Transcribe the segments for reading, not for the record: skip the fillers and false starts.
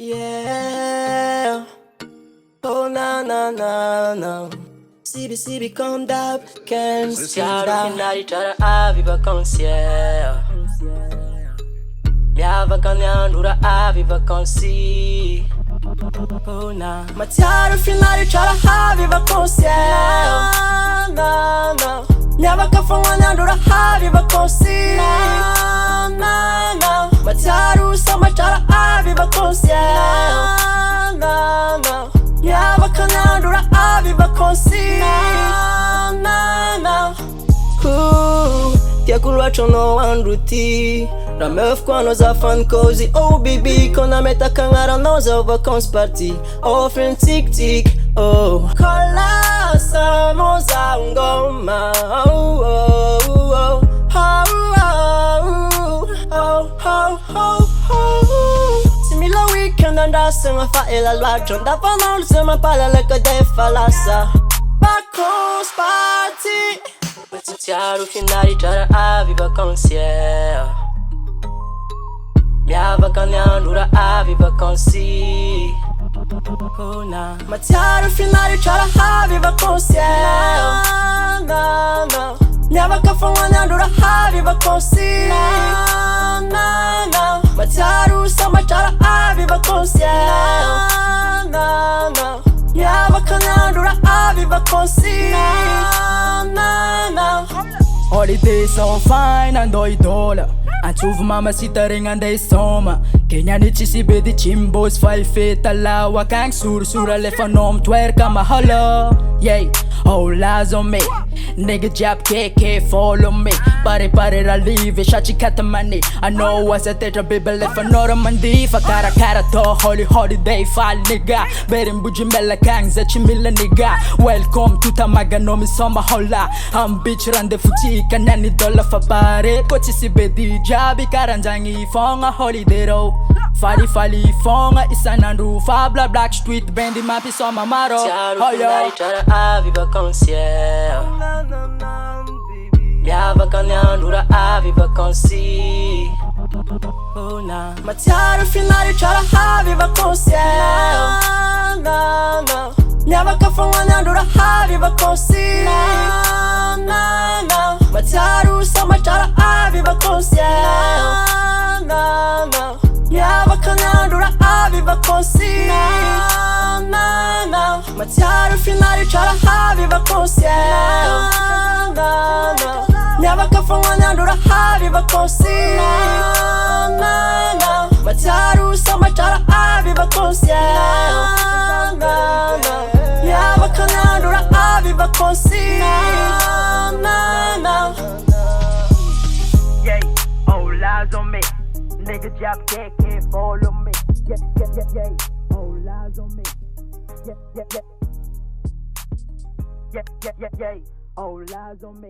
Yeah. Oh na na na na. Cibi Comdab, KimDa. Finale tara a viva consciência. Minha vacanhandura a viva consi. Oh na. Matiaro finale tara a viva consciência. Na na. Minha vacanhandura a viva consi. Na na. Matiaro sama tara a viva consciência. Na na. Minha vacanhandura a viva consi. Na na. Tia kulwacho no andruti. La meuf kwa nos afan cozy. Oh baby, kona meta kangara nos overcomes party. Oh friend tic tic. Oh kola sa moza ngoma. Oh oh oh oh oh oh oh oh. Simila weekend and that's my faela lwatron. Da fanol se ma pala leka de falasa. Vacances party. Matiaro finale tara a viva consciência. Minha vacanhandura a viva consi. Oh na. Matiaro finale tara a viva consciência. Na na. Minha vacanhandura a viva consi. Na na. Matiaro sama tara a viva consciência. Na na. Minha vacanhandura a viva consi. Na na. Holidays so fine and doidola. Antuvo mamacita ring and they soma. Kenya ni Cibi di chimbos file fit alawa kang sur lefa nom twerka mahala. Yay, all eyes on me. Nigga jab KK follow me. Pare la live shachi katamani. I know what's a tetra baby lefa nora mandi. Fakara to holiday file nigga. Berin bujimbella kang za chimila nigga. Welcome to Tamaga no mi soma hola. I'm bitch rande futi kanani dollar fa pare. Ko Cibi di jabi karanjangi fonga holiday ro. Fali fonga isanandu fabla black street bendi mapi soma maro. Finale tara a viva consciência. Minha vacanhandura a viva consi. Oh na. Matiaro finale tara a viva consciência. Na na. Minha vacanhandura a viva consi. Na na. Matiaro sama tara a viva consciência. Na na. Minha vacanhandura a viva consi. Na na. Matiaro finale tara a viva consciência. Na na. Minha vacanhandura a viva consi. Na na. Matiaro sama tara a viva consciência. Na na. Minha vacanhandura a viva consi. Na na. Yay, all eyes on me. Nigga jab KK follow me. Yeah. All eyes on me. Yeah. All eyes on me.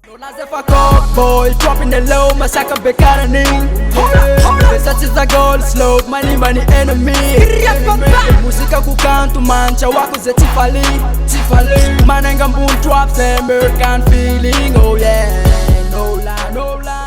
No laze fuck up, boy, dropping the low, masaka bekarani. Such is a goal, slow, money enemy. Musika kukantu mancha wako ze tifali. Mananga boom drops, American feeling, oh yeah. No lie.